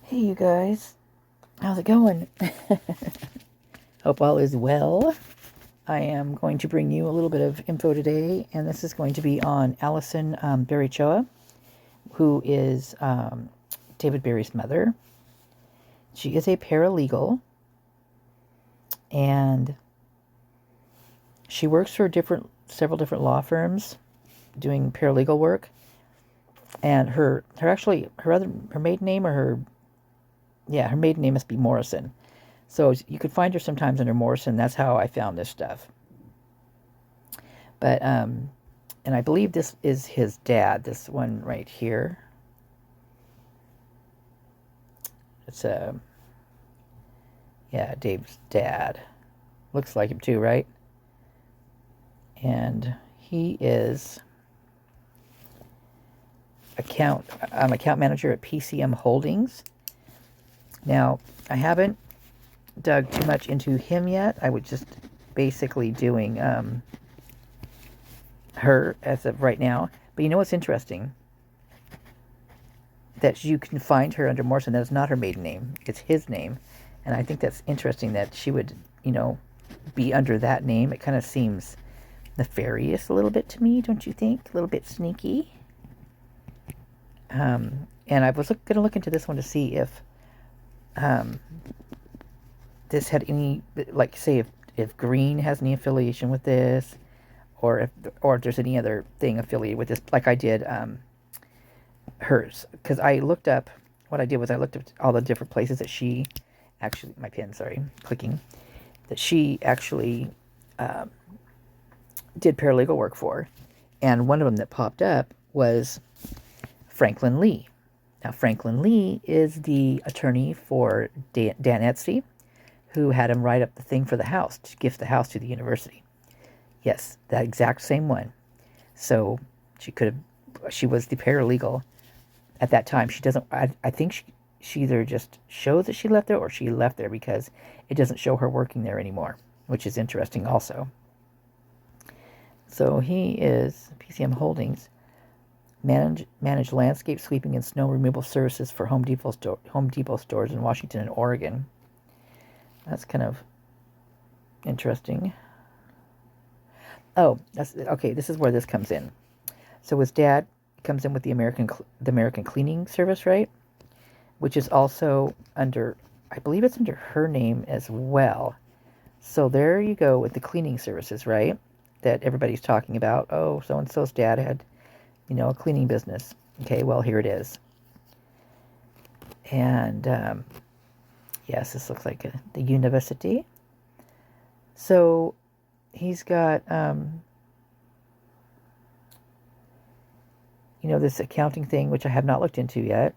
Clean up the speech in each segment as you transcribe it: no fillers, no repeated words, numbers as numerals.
Hey you guys, how's it going? Hope all is well. I am going to bring you a little bit of info today, and this is going to be on Allison Berrichoa, who is David Berry's mother. She is a paralegal, and she works for several different law firms doing paralegal work. And her maiden name her maiden name must be Morrison. So you could find her sometimes under Morrison. That's how I found this stuff. But and I believe this is his dad. This one right here. It's Dave's dad. Looks like him too, right? And he is account manager at PCM Holdings. Now, I haven't dug too much into him yet. I was just basically doing her as of right now. But you know what's interesting? That you can find her under Morrison. That is not her maiden name. It's his name. And I think that's interesting that she would, be under that name. It kind of seems nefarious a little bit to me, don't you think? A little bit sneaky. And I was going to look into this one to see if this had any, like, say, if Green has any affiliation with this, or if there's any other thing affiliated with this, like I did hers. Because I looked up, what I did was I looked up all the different places that she actually, my pen, sorry, clicking, that she actually did paralegal work for. And one of them that popped up was Franklin Lee. Now, Franklin Lee is the attorney for Dan Etsy, who had him write up the thing for the house, to gift the house to the university. Yes, that exact same one. So she was the paralegal at that time. She doesn't, I think she either just shows that she left there, or she left there because it doesn't show her working there anymore, which is interesting also. So he is PCM Holdings. Manage landscape sweeping and snow removal services for Home Depot stores in Washington and Oregon. That's kind of interesting. Oh, that's okay. This is where this comes in. So his dad comes in with the American Cleaning Service, right? Which is also under, I believe it's under her name as well. So there you go with the cleaning services, right? That everybody's talking about. Oh, so and so's dad had, a cleaning business. Okay, well, here it is. And yes, this looks like the university. So he's got, this accounting thing, which I have not looked into yet.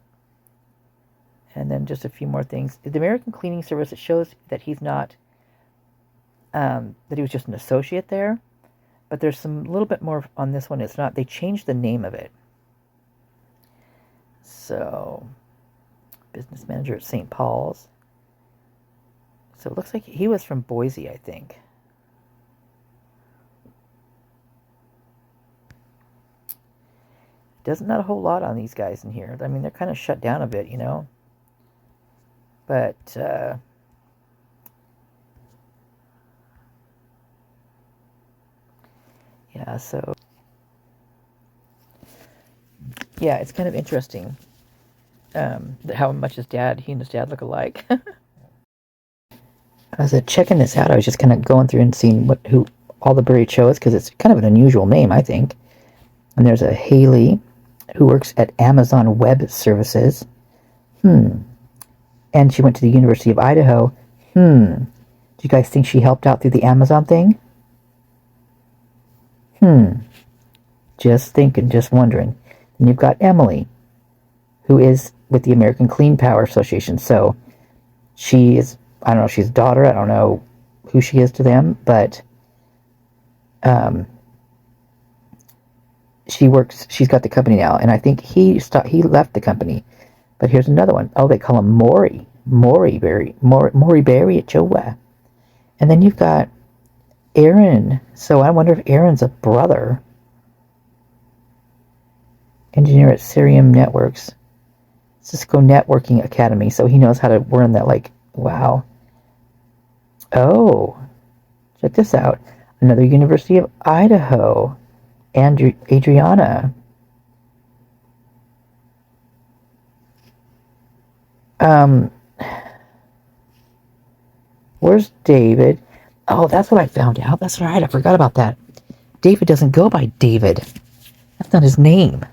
And then just a few more things. The American Cleaning Service, it shows that he's not, that he was just an associate there. But there's some little bit more on this one. It's not, they changed the name of it. So, business manager at St. Paul's. So it looks like he was from Boise, I think. Doesn't not a whole lot on these guys in here. I mean, they're kind of shut down a bit, But, yeah, so, yeah, it's kind of interesting how much he and his dad look alike. I was checking this out. I was just kind of going through and seeing who all the Berriochoas, because it's kind of an unusual name, I think. And there's a Haley who works at Amazon Web Services. And she went to the University of Idaho. Do you guys think she helped out through the Amazon thing? Just thinking, just wondering. And you've got Emily, who is with the American Clean Power Association. So she is, I don't know if she's a daughter, I don't know who she is to them, but she's got the company now, and I think he left the company. But here's another one. Oh, they call him Maury Berriochoa. And then you've got Aaron. So I wonder if Aaron's a brother. Engineer at Cerium Networks. Cisco Networking Academy, so he knows how to run that. Like, wow. Oh, check this out. Another University of Idaho. Adriana. Where's David? Oh, that's what I found out. That's right. I forgot about that. David doesn't go by David. That's not his name.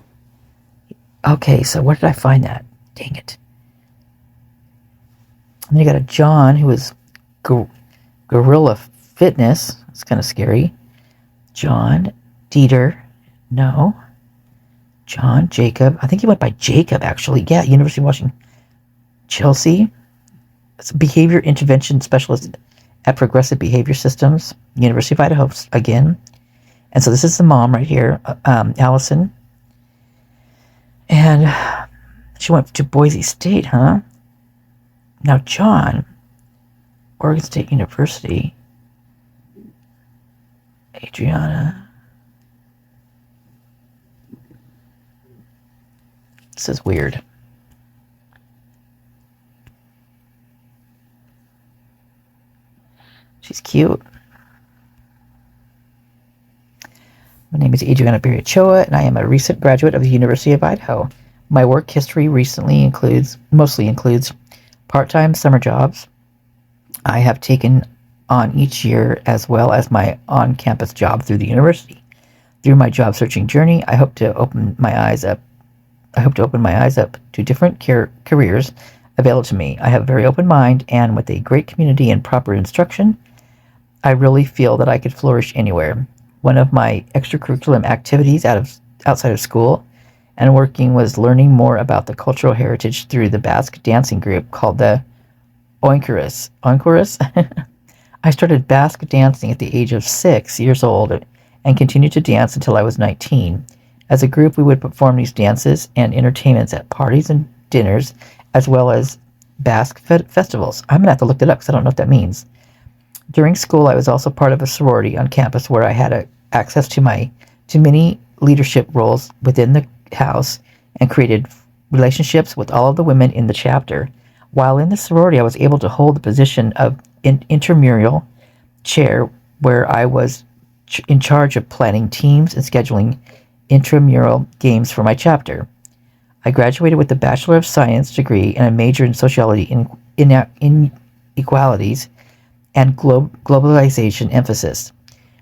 Okay, so where did I find that? Dang it. And then you got a John who is Gorilla Fitness. It's kind of scary. John Dieter. No. John Jacob. I think he went by Jacob, actually. Yeah, University of Washington. Chelsea. It's a behavior intervention specialist at Progressive Behavior Systems. University of Idaho, again. And so this is the mom right here, Allison. And she went to Boise State, huh? Now, John, Oregon State University. Adriana. This is weird. She's cute. My name is Adriana Berriochoa, and I am a recent graduate of the University of Idaho. My work history mostly includes part-time summer jobs I have taken on each year, as well as my on-campus job through the university. Through my job searching journey, I hope to open my eyes up to different careers available to me. I have a very open mind, and with a great community and proper instruction, I really feel that I could flourish anywhere. One of my extracurricular activities outside of school and working was learning more about the cultural heritage through the Basque dancing group called the Oinkuris. I started Basque dancing at the age of 6 years old and continued to dance until I was 19. As a group, we would perform these dances and entertainments at parties and dinners, as well as Basque festivals. I'm going to have to look that up because I don't know what that means. During school, I was also part of a sorority on campus where I had access to many leadership roles within the house and created relationships with all of the women in the chapter. While in the sorority, I was able to hold the position of intramural chair, where I was in charge of planning teams and scheduling intramural games for my chapter. I graduated with a Bachelor of Science degree and a major in sociology inequalities and globalization emphasis.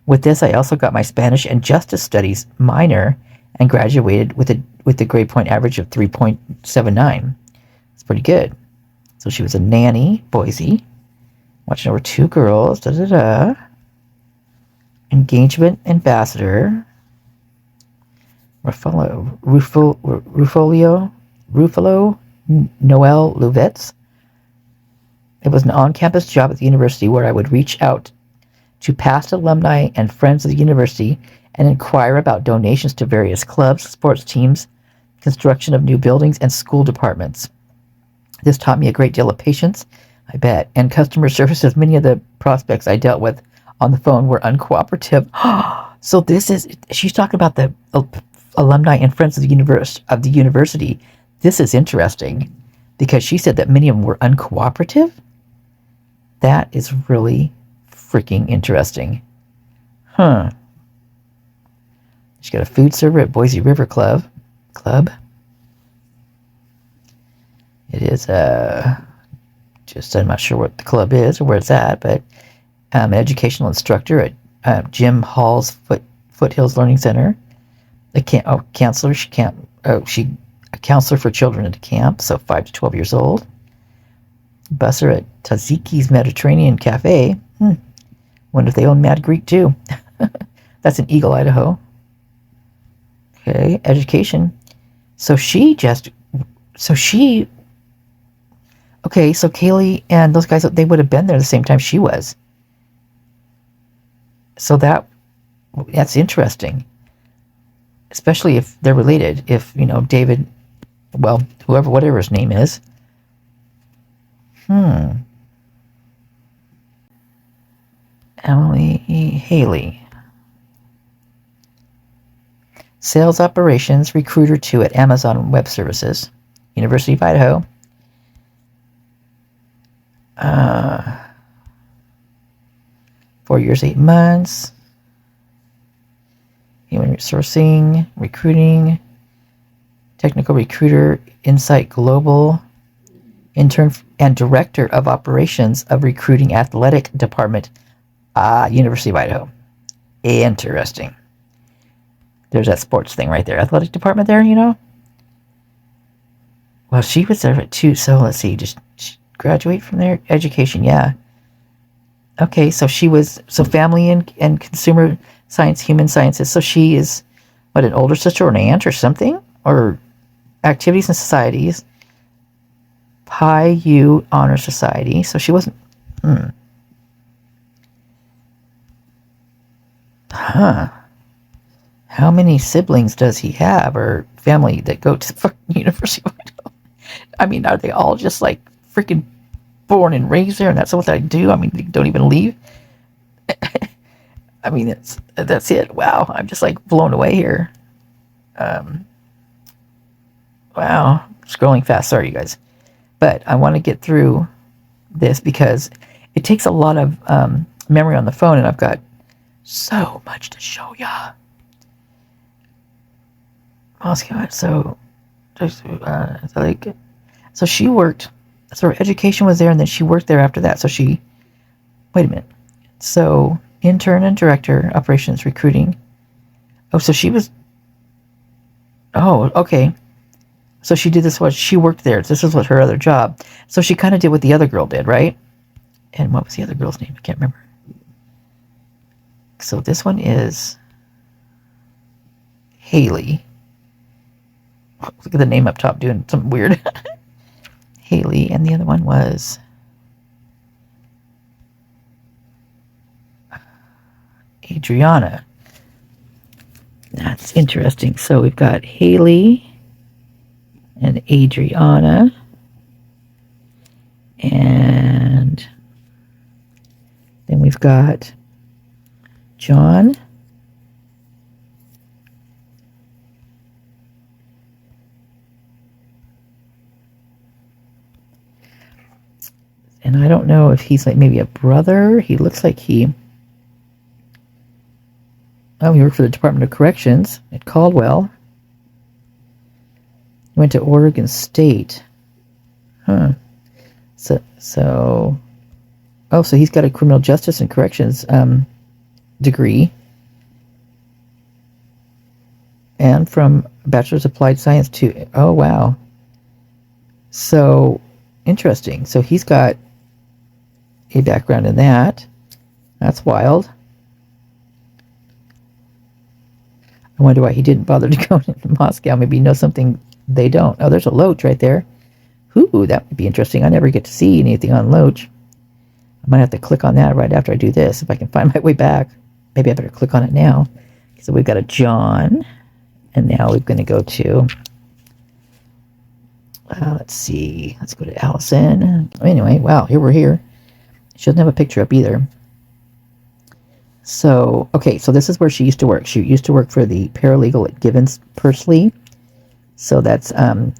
With this, I also got my Spanish and Justice Studies minor and graduated with a grade point average of 3.79. It's pretty good. So she was a nanny, Boise, watching over 2 girls, engagement ambassador, Ruffalo Noel Luvitz. It was an on-campus job at the university where I would reach out to past alumni and friends of the university and inquire about donations to various clubs, sports teams, construction of new buildings, and school departments. This taught me a great deal of patience, I bet, and customer service, as many of the prospects I dealt with on the phone were uncooperative. So she's talking about the alumni and friends of the university. This is interesting because she said that many of them were uncooperative. That is really freaking interesting. Huh. She got a food server at Boise River Club. It is just I'm not sure what the club is or where it's at, but an educational instructor at Jim Hall's Foothills Learning Center. A counselor. She a counselor for children at a camp, so 5 to 12 years old. Busser at Taziki's Mediterranean Cafe. Wonder if they own Mad Greek too. That's in Eagle, Idaho. Okay, education. So Kelley and those guys, they would have been there the same time she was. So that's interesting. Especially if they're related. If, David, well, whatever his name is. Emily Haley. Sales operations recruiter 2 at Amazon Web Services. University of Idaho. 4 years, 8 months. Human resourcing, recruiting, technical recruiter, Insight Global, intern and director of operations of recruiting athletic department, University of Idaho. Interesting. There's that sports thing right there. Athletic department there, you know? Well, she was there too, so let's see. Just graduate from there? Education, yeah. Okay, so she was, family and consumer science, human sciences. So she is, what, an older sister or an aunt or something? Or activities and societies. Pi U Honor Society. So she wasn't, Huh. How many siblings does he have, or family that go to the fucking University of Idaho? I mean, are they all just like freaking born and raised there, and that's what they do? I mean, they don't even leave. I mean, that's it. Wow, I'm just like blown away here. Wow, scrolling fast. Sorry, you guys, but I want to get through this because it takes a lot of memory on the phone, and I've got so much to show ya. Moscow. So she worked. So her education was there, and then she worked there after that. So she, wait a minute. So intern and director, operations, recruiting. Oh, so she was. Oh, okay. So she did this. What she worked there. This is what her other job. So she kind of did what the other girl did, right? And what was the other girl's name? I can't remember. So this one is Haley. Look at the name up top doing something weird. Haley, and the other one was Adriana. That's interesting. So we've got Haley and Adriana, and then we've got John. And I don't know if he's like maybe a brother. He looks like he... Oh, he worked for the Department of Corrections at Caldwell. Went to Oregon State. Huh. So... Oh, so he's got a criminal justice and corrections degree. And from Bachelor's Applied Science to... Oh, wow. So, interesting. So he's got a background in that. That's wild. I wonder why he didn't bother to go to Moscow. Maybe he knows something they don't. Oh, there's a loach right there. Ooh, that would be interesting. I never get to see anything on loach. I might have to click on that right after I do this, if I can find my way back. Maybe I better click on it now. So we've got a John, and now we're going to go to... let's see. Let's go to Allison. Anyway, wow, here we're here. She doesn't have a picture up either. So, okay, so this is where she used to work. She used to work for the paralegal at Givens Pursley. So that's, and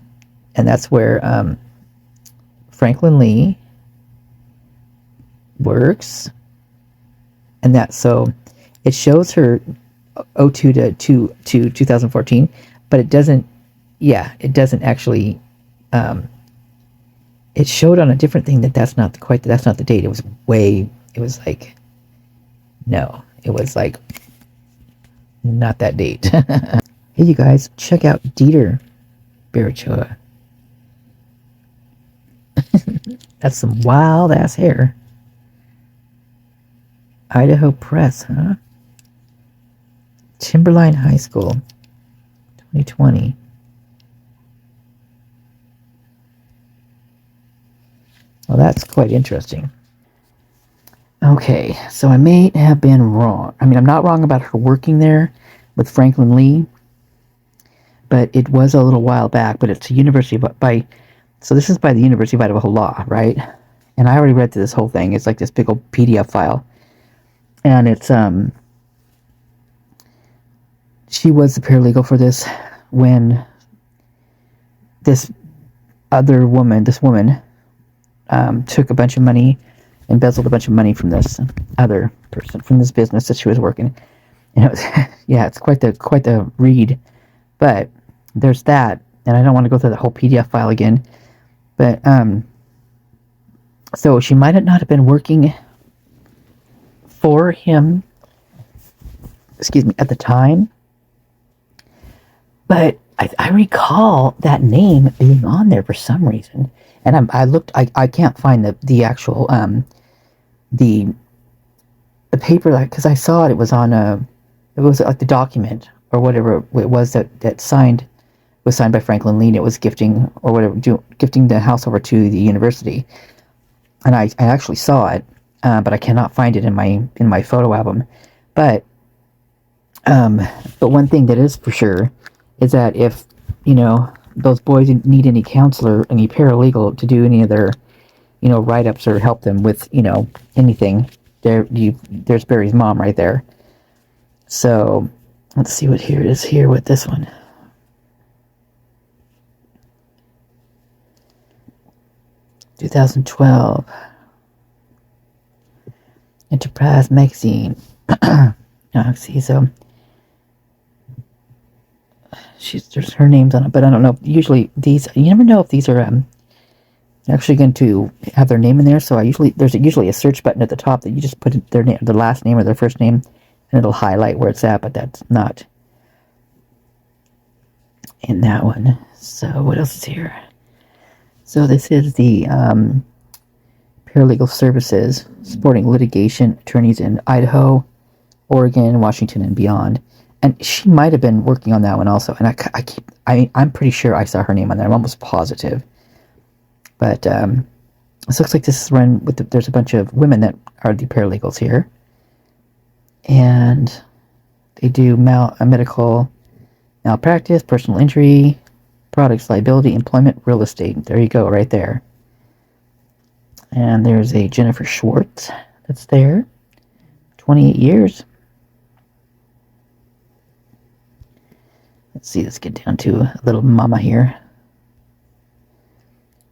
that's where Franklin Lee works. And that, so it shows her 02 to 2014, but it doesn't, it doesn't actually, it showed on a different thing that's not the date. It was like, no, it was like not that date. Hey, you guys, check out David Berriochoa. That's some wild ass hair. Idaho Press, huh? Timberline High School, 2020. Well, that's quite interesting. Okay, so I may have been wrong. I mean, I'm not wrong about her working there with Franklin Lee, but it was a little while back. But it's a university so this is by the University of Idaho Law, right? And I already read through this whole thing. It's like this big old PDF file, and it's she was the paralegal for this when this this woman, took a bunch of money, embezzled a bunch of money from this other person, from this business that she was working. And it was, yeah, it's quite the read. But there's that, and I don't want to go through the whole PDF file again. But so she might not have been working for him, at the time. But I recall that name being on there for some reason. And I looked, I can't find the actual, the paper, because I saw it was on it was like the document or whatever it was that was signed by Franklin Lee. It was gifting or whatever, gifting the house over to the university. And I actually saw it, but I cannot find it in my photo album. But one thing that is for sure is that if, those boys need any counselor, any paralegal to do any of their, write-ups or help them with, anything, there's Barry's mom right there. So let's see what here it is here with this one. "2012 Enterprise Magazine." See, so there's her name's on it, but I don't know. Usually these, you never know if these are actually going to have their name in there. So there's usually a search button at the top that you just put their name, their last name or their first name, and it'll highlight where it's at. But that's not in that one. So what else is here? So this is the paralegal services supporting litigation attorneys in Idaho, Oregon, Washington, and beyond. And she might have been working on that one also. And I'm pretty sure I saw her name on there. I'm almost positive. But this looks like this is run with there's a bunch of women that are the paralegals here. And they do medical malpractice, personal injury, products liability, employment, real estate. There you go, right there. And there's a Jennifer Schwartz that's there. 28 years. Let's see, let's get down to a little mama here.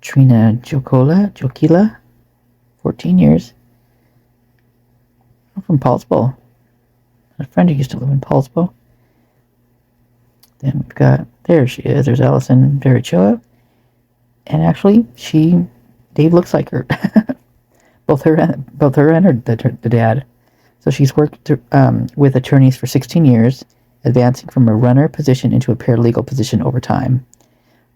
Trina Jokila, 14 years. I'm from Paulsbo. A friend who used to live in Paulsbo. Then we've got, there she is, there's Allison Berrichoa. And actually, Dave looks like her. both her and the dad. So she's worked with attorneys for 16 years, advancing from a runner position into a paralegal position over time.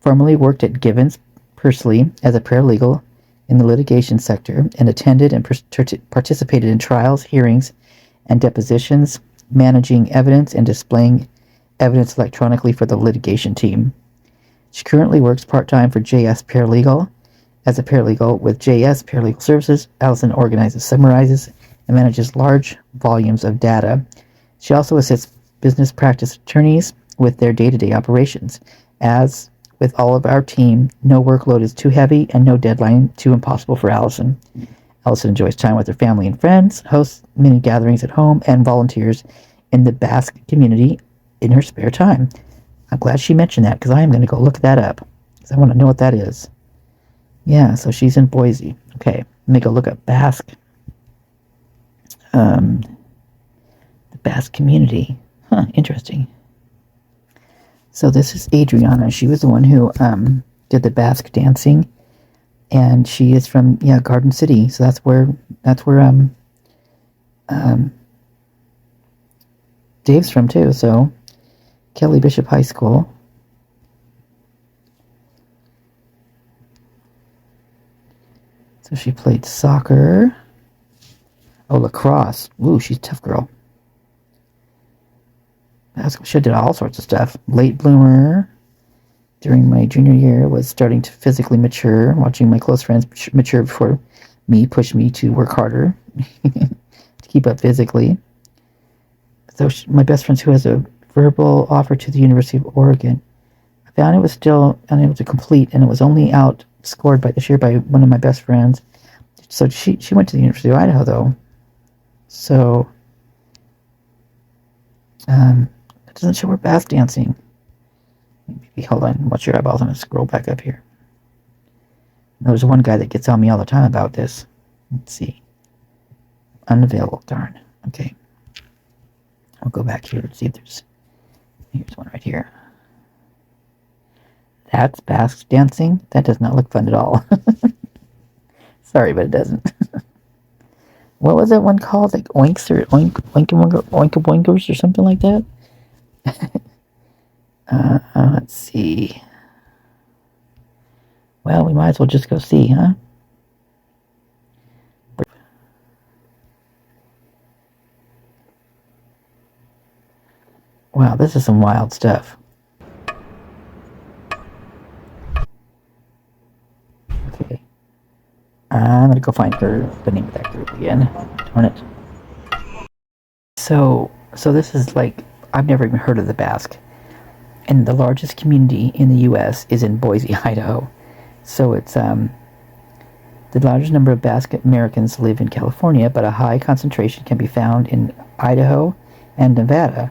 Formerly worked at Givens Pursley as a paralegal in the litigation sector and attended and participated in trials, hearings, and depositions, managing evidence and displaying evidence electronically for the litigation team. She currently works part-time for JS Paralegal. As a paralegal with JS Paralegal Services, Allison organizes, summarizes, and manages large volumes of data. She also assists business practice attorneys with their day-to-day operations. As with all of our team, no workload is too heavy and no deadline too impossible for Allison. Allison enjoys time with her family and friends, hosts many gatherings at home, and volunteers in the Basque community in her spare time. I'm glad she mentioned that because I am going to go look that up because I want to know what that is. Yeah, so she's in Boise. Okay, let me go look up Basque. The Basque community. Huh, interesting. So this is Adriana. She was the one who did the Basque dancing, and she is from Garden City. So that's where Dave's from too. So Kelly Bishop High School. So she played soccer. Oh, lacrosse. Ooh, she's a tough girl. She did all sorts of stuff. Late bloomer. During my junior year, was starting to physically mature. Watching my close friends mature before me pushed me to work harder to keep up physically. So my best friend who has a verbal offer to the University of Oregon. I found it was still unable to complete, and it was only outscored this year by one of my best friends. So she went to the University of Idaho, though. So it doesn't show her bath dancing. Maybe, hold on, watch your eyeballs. I'm going to scroll back up here. There's one guy that gets on me all the time about this. Let's see. Unavailable, darn. Okay. I'll go back here and see if here's one right here. That's Basque dancing? That does not look fun at all. Sorry, but it doesn't. What was that one called? Like oinks or oinkaboinkers or something like that? Let's see. Well, we might as well just go see, huh? Wow, this is some wild stuff. Okay. I'm gonna go find the name of that group again. Darn it. So this is like, I've never even heard of the Basque. And the largest community in the U.S. is in Boise, Idaho. So it's, the largest number of Basque Americans live in California, but a high concentration can be found in Idaho and Nevada.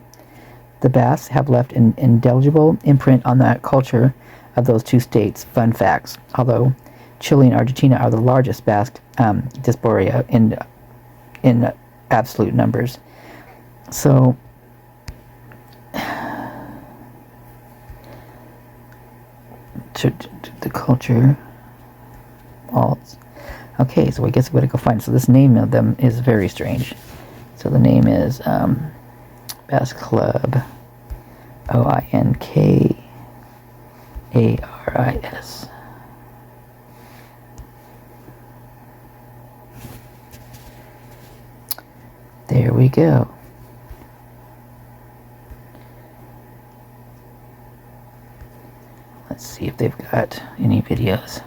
The Basques have left an indelible imprint on the culture of those two states. Fun facts. Although Chile and Argentina are the largest Basque diaspora in absolute numbers. So the culture, alts. Okay, so I guess we gotta go find. So this name of them is very strange. So the name is Basque Club, OINKARIS. There we go. Let's see if they've got any videos.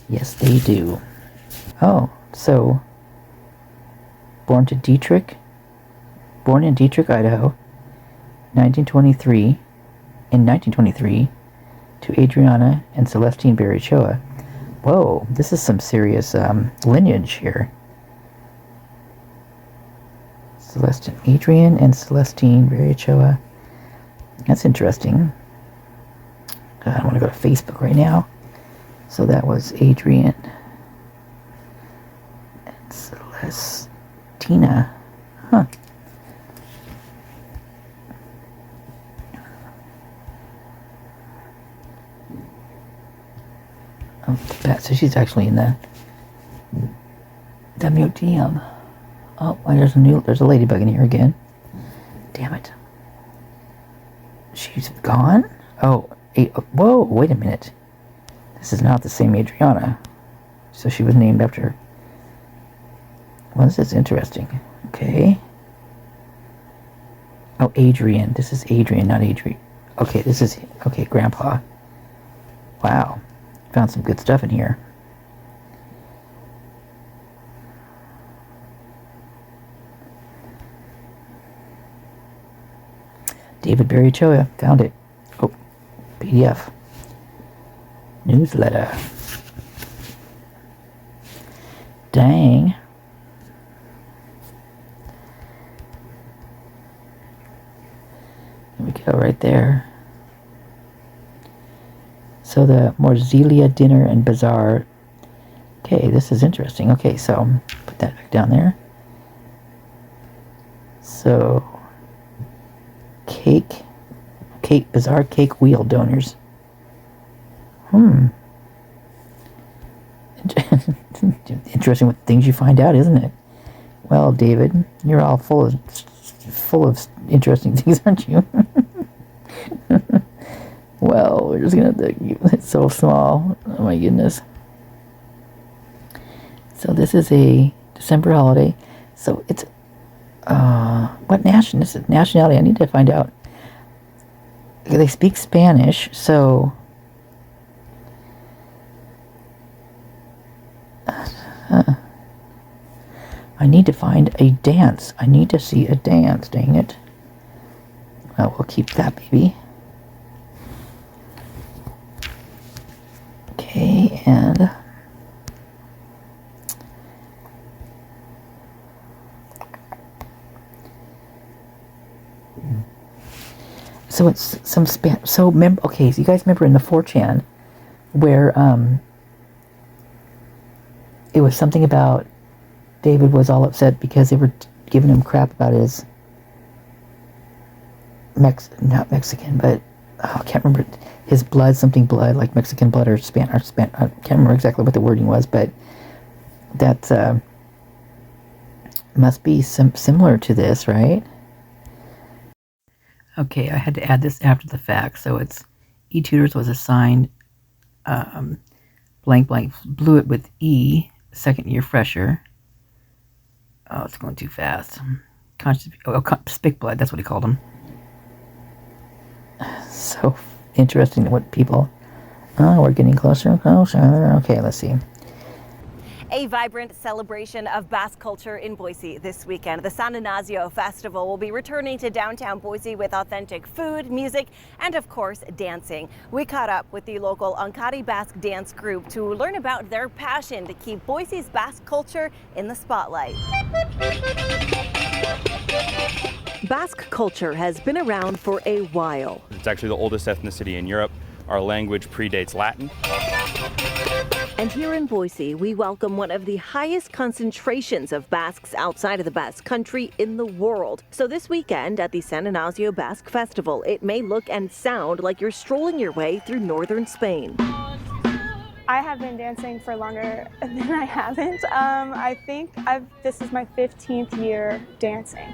Yes, they do. Oh, so born in Detrick, Idaho, 1923, to Adriana and Celestine Berriochoa. Whoa, this is some serious lineage here. Adrian and Celestine Berriochoa. That's interesting. I want to go to Facebook right now. So that was Adrian and Celestina. Huh. Oh, so she's actually in the museum. Oh, there's a ladybug in here again. Damn it. She's gone? Oh, whoa, wait a minute. This is not the same Adriana. So she was named after. Well, this is interesting. Okay. Oh, Adrian. This is Adrian, not Adrian. Okay, okay, Grandpa. Wow. Found some good stuff in here. David Berriochoa. Found it. Oh, PDF. Newsletter. Dang. There we go, right there. So the Morzelia Dinner and Bazaar. Okay, this is interesting. Okay, so put that back down there. So Bazaar cake wheel donors. Interesting what things you find out, isn't it? Well, David, you're all full of interesting things, aren't you? Well, we're just gonna it's so small. Oh my goodness. So this is a December holiday. So it's what nationality? I need to find out. They speak Spanish, so I need to find a dance. I need to see a dance, dang it. Well, we'll keep that baby. Okay, and so it's some okay, so you guys remember in the 4chan where it was something about David was all upset because they were giving him crap about his not Mexican, but I can't remember his blood, something blood, like Mexican blood or Spanish. I can't remember exactly what the wording was, but that must be similar to this, right? Okay, I had to add this after the fact, so it's E-Tutors was assigned blank blank, blew it with E, second year fresher. Oh, it's going too fast. Spick blood, that's what he called him. So interesting what people... Oh, we're getting closer and closer. Okay, let's see. A vibrant celebration of Basque culture in Boise this weekend. The San Ignacio Festival will be returning to downtown Boise with authentic food, music, and of course, dancing. We caught up with the local Onkati Basque dance group to learn about their passion to keep Boise's Basque culture in the spotlight. Basque culture has been around for a while. It's actually the oldest ethnicity in Europe. Our language predates Latin. And here in Boise, we welcome one of the highest concentrations of Basques outside of the Basque Country in the world. So this weekend at the San Ignacio Basque Festival, it may look and sound like you're strolling your way through northern Spain. I have been dancing for longer than I haven't. I think this is my 15th year dancing.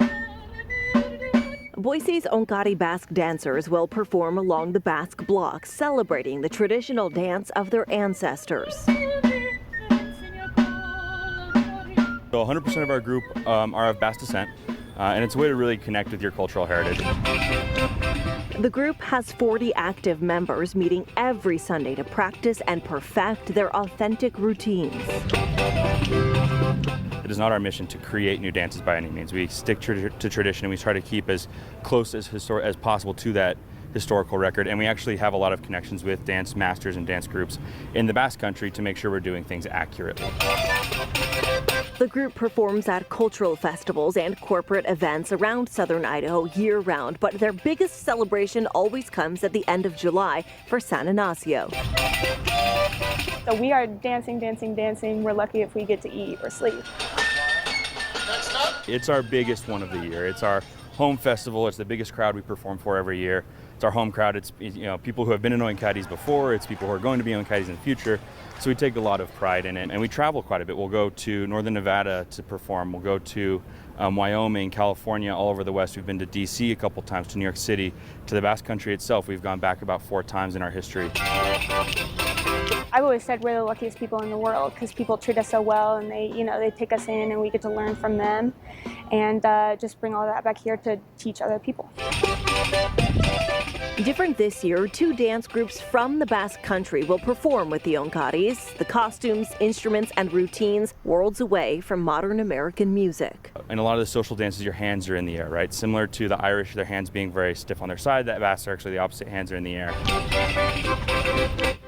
Boise's Onkati Basque dancers will perform along the Basque block, celebrating the traditional dance of their ancestors. So 100% of our group are of Basque descent, and it's a way to really connect with your cultural heritage. The group has 40 active members meeting every Sunday to practice and perfect their authentic routines. It is not our mission to create new dances by any means. We stick to tradition and we try to keep as close as possible to that historical record. And we actually have a lot of connections with dance masters and dance groups in the Basque Country to make sure we're doing things accurately. The group performs at cultural festivals and corporate events around southern Idaho year-round, but their biggest celebration always comes at the end of July for San Ignacio. So we are dancing, dancing, dancing. We're lucky if we get to eat or sleep. It's our biggest one of the year. It's our home festival. It's the biggest crowd we perform for every year. It's our home crowd. It's people who have been in Onkatis before. It's people who are going to be in Onkatis in the future. So we take a lot of pride in it, and we travel quite a bit. We'll go to northern Nevada to perform. We'll go to Wyoming, California, all over the West. We've been to DC a couple times, to New York City, to the Basque Country itself. We've gone back about 4 times in our history. I've always said we're the luckiest people in the world because people treat us so well, and they take us in and we get to learn from them, and just bring all that back here to teach other people. Different this year, 2 dance groups from the Basque Country will perform with the Onkatis. The costumes, instruments, and routines worlds away from modern American music. In a lot of the social dances, your hands are in the air, right? Similar to the Irish, their hands being very stiff on their side. That Basque are actually the opposite, hands are in the air.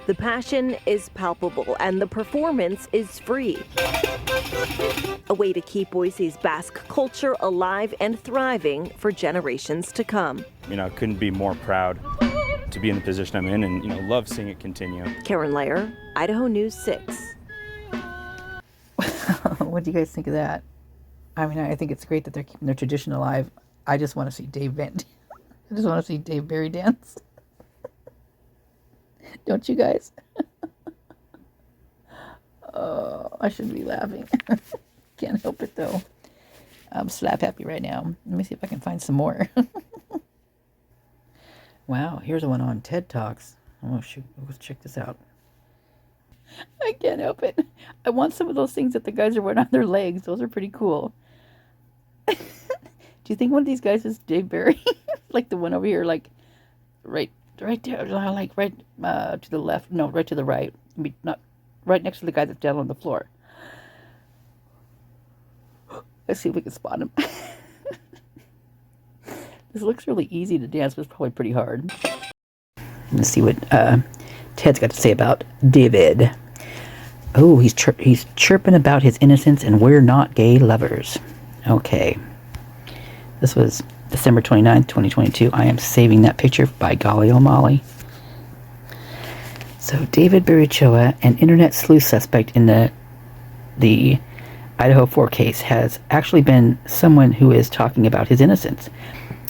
The passion is palpable and the performance is free. A way to keep Boise's Basque culture alive and thriving for generations to come. Couldn't be more proud to be in the position I'm in, and love seeing it continue. Karen Layer, Idaho News 6. What do you guys think of that? I think it's great that they're keeping their tradition alive. I just want to see Dave Berry dance. Don't you guys? Oh, I shouldn't be laughing. Can't help it though. I'm slap happy right now. Let me see if I can find some more. Wow, here's one on TED Talks. Oh shoot, let's check this out. I can't help it. I want some of those things that the guys are wearing on their legs. Those are pretty cool. Do you think one of these guys is Dave Berry? Like the one over here, like right there, like right to the left. No, right to the right. Not right next to the guy that's down on the floor. Let's see if we can spot him. This looks really easy to dance, but it's probably pretty hard. Let's see what Ted's got to say about David. Oh, he's chirping about his innocence and we're not gay lovers. Okay. This was December 29th, 2022. I am saving that picture, by golly oh Molly. So David Berriochoa, an internet sleuth suspect in the Idaho4 case, has actually been someone who is talking about his innocence,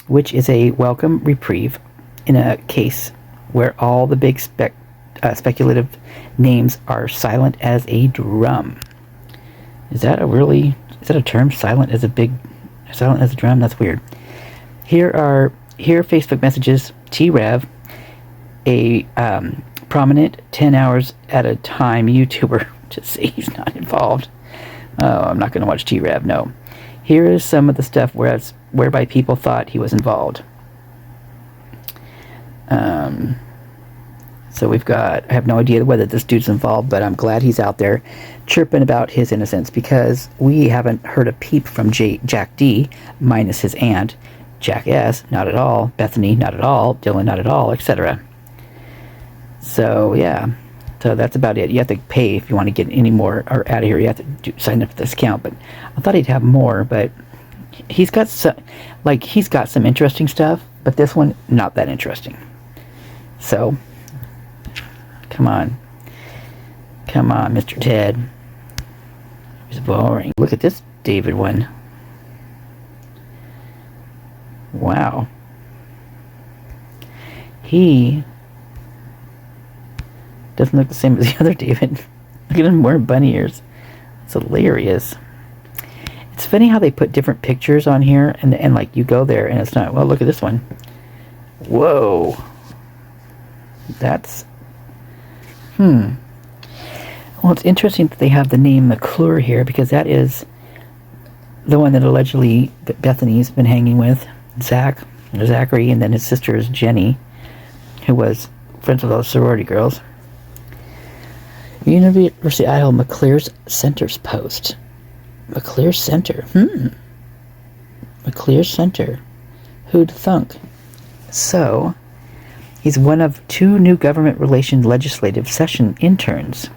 which is a welcome reprieve in a case where all the big speculative names are silent as a drum. Is that a term? Silent as a drum? That's weird. Here are Facebook messages. T-Rev, a prominent 10 hours at a time YouTuber, to say he's not involved. Oh, I'm not going to watch T-Rev, no. Here is some of the stuff whereby people thought he was involved. So we've got, I have no idea whether this dude's involved, but I'm glad he's out there chirping about his innocence, because we haven't heard a peep from Jack D, minus his aunt, Jack S, not at all, Bethany, not at all, Dylan, not at all, etc. So, yeah. So that's about it. You have to pay if you want to get any more or out of here. You have to sign up for this account, but I thought he'd have more, but he's got some interesting stuff, but this one, not that interesting. So, come on, Mr. Ted. It's boring. Look at this David one. Wow. He doesn't look the same as the other David. Look at him wearing bunny ears. It's hilarious. It's funny how they put different pictures on here, and like you go there and it's not. Well, look at this one. Whoa. That's Well, it's interesting that they have the name McClure here, because that is the one that allegedly Bethany's been hanging with, Zachary, and then his sister is Jenny, who was friends with those sorority girls. University of Idaho McClure's Center's post. McClure Center. McClure Center. Who'd thunk? So, he's one of 2 new government relations legislative session interns.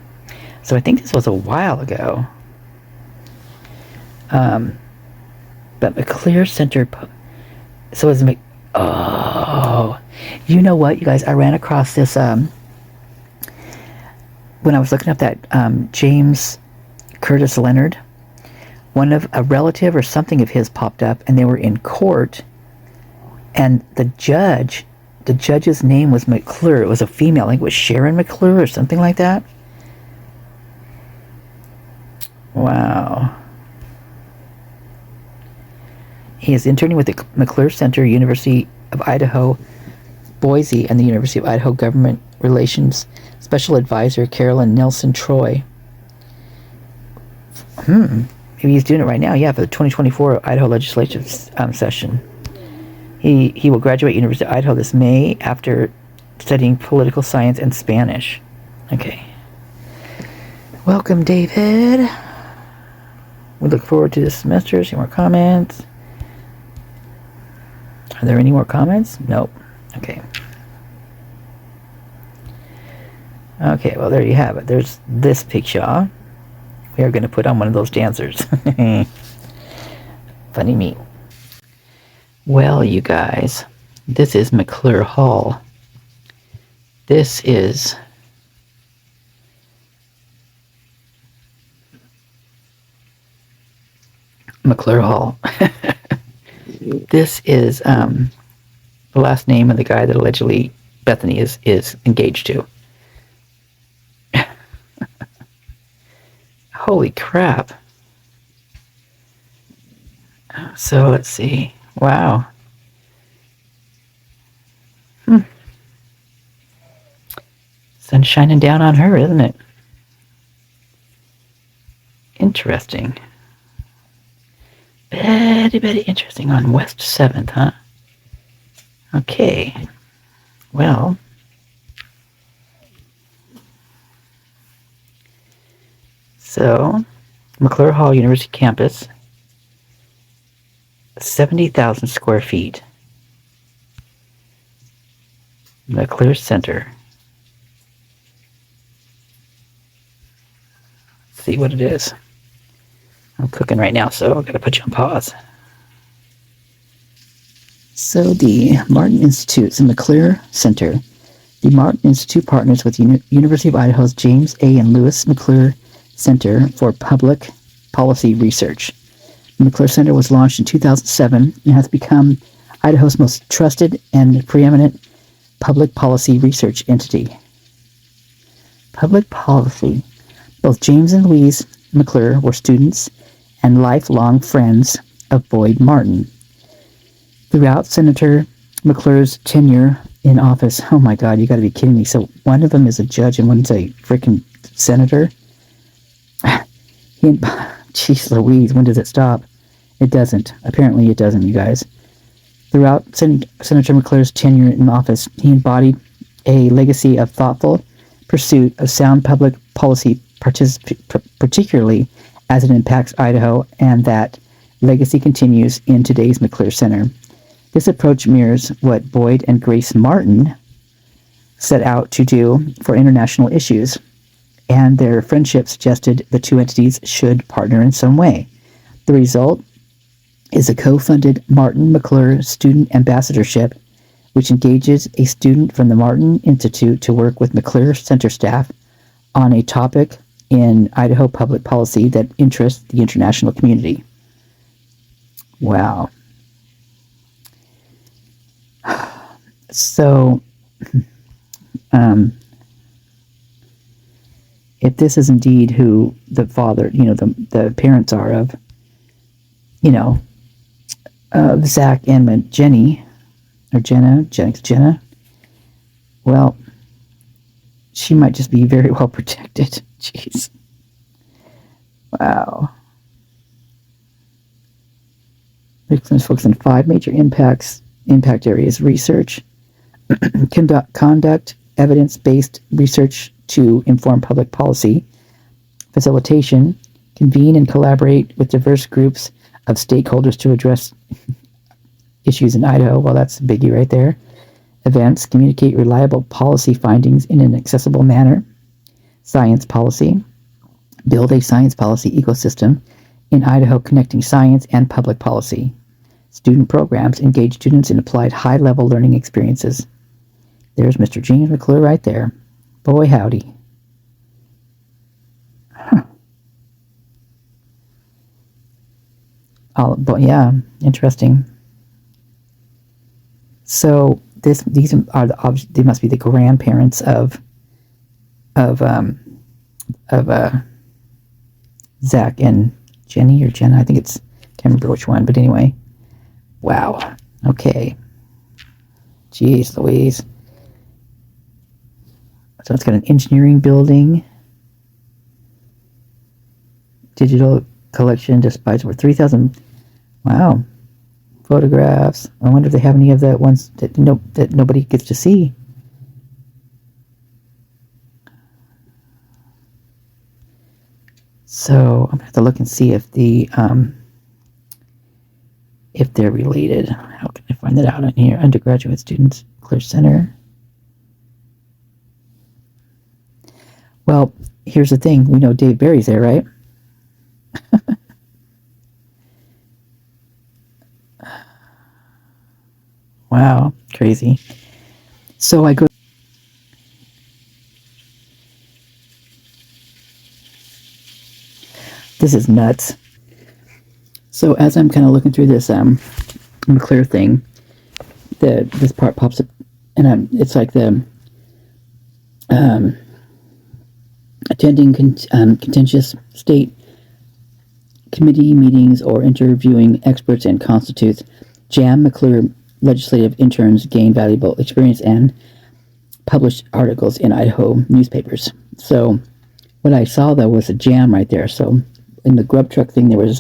So I think this was a while ago. But McClure Center. So it's oh, you know what, you guys? I ran across this when I was looking up that James Curtis Leonard. One of a relative or something of his popped up, and they were in court. And the judge's name was McClure. It was a female. I think it was Sharon McClure or something like that. Wow. He is interning with the McClure Center, University of Idaho, Boise, and the University of Idaho Government Relations Special Advisor Carolyn Nelson Troy. Maybe he's doing it right now. Yeah, for the 2024 Idaho legislative session. He will graduate University of Idaho this May after studying political science and Spanish. Okay. Welcome, David. We look forward to this semester. See more comments. Are there any more comments? Nope. Okay. Okay, well, there you have it. There's this picture. We are going to put on one of those dancers. Funny me. Well, you guys, this is McClure Hall. This is McClure Hall. This is the last name of the guy that allegedly Bethany is engaged to. Holy crap. So let's see. Wow. Sun's shining down on her, isn't it? Interesting. Very interesting on West 7th, huh? Okay. Well. So, McClure Hall University campus, 70,000 square feet. McClure Center. Let's see what it is. I'm cooking right now, so I've got to put you on pause. So the Martin Institute and McClure Center The Martin Institute partners with University of Idaho's James A. and Lewis McClure Center for Public Policy Research. The McClure Center was launched in 2007 and has become Idaho's most trusted and preeminent public policy research entity. Public policy. Both James and Louise McClure were students and lifelong friends of Boyd Martin. Throughout Senator McClure's tenure in office, oh my God, you got to be kidding me. So one of them is a judge and one's a freaking senator. Jeez Louise, when does it stop? It doesn't. Apparently it doesn't, you guys. Throughout Senator McClure's tenure in office, he embodied a legacy of thoughtful pursuit of sound public policy, particularly as it impacts Idaho, and that legacy continues in today's McClure Center. This approach mirrors what Boyd and Grace Martin set out to do for international issues, and their friendship suggested the two entities should partner in some way. The result is a co-funded Martin McClure Student Ambassadorship, which engages a student from the Martin Institute to work with McClure Center staff on a topic in Idaho public policy that interests the international community. Wow. So, if this is indeed who the father, the parents are of, Zach and Jenny, or Jenna, well, she might just be very well protected. Jeez. Wow. Let's focus on 5 major impact areas: research, conduct evidence-based research to inform public policy, facilitation, convene and collaborate with diverse groups of stakeholders to address issues in Idaho. Well, that's a biggie right there. Events, communicate reliable policy findings in an accessible manner. Science policy, build a science policy ecosystem in Idaho connecting science and public policy. Student programs, engage students in applied high-level learning experiences. There's Mr. James McClure right there. Boy, howdy. Huh. But yeah, interesting. So these are they must be the grandparents of Zach and Jenny or Jenna. I think can't remember which one, but anyway. Wow. Okay. Jeez Louise. So it's got an engineering building. Digital collection displays over 3,000. Wow. Photographs. I wonder if they have any of the ones that nobody gets to see. So I'm gonna have to look and see if they're related. How can I find that out in here? Undergraduate students, Clear Center. Well, here's the thing. We know Dave Barry's there, right? Wow, crazy. So I go. This is nuts. So as I'm kind of looking through this McClure thing, this part pops up, and it's like the attending contentious state committee meetings or interviewing experts and constitutes JAM McClure legislative interns gain valuable experience and published articles in Idaho newspapers. So what I saw though was a jam right there. So in the grub truck thing, there was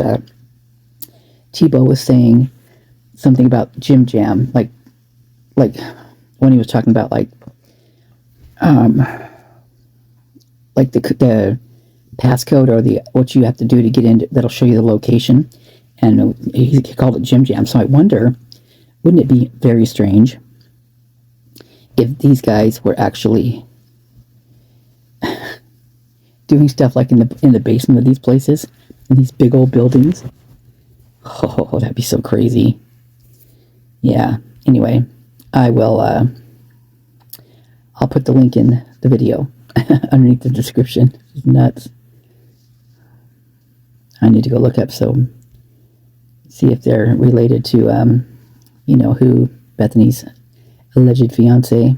Tebow was saying something about Jim Jam, like when he was talking about like the passcode or what you have to do to get in that'll show you the location, and he called it Jim Jam. So I wonder, wouldn't it be very strange if these guys were actually doing stuff like in the basement of these places, in these big old buildings? Oh, that'd be so crazy. Yeah. Anyway, I'll I'll put the link in the video underneath the description. It's nuts. I need to go look up, so see if they're related to, who Bethany's alleged fiance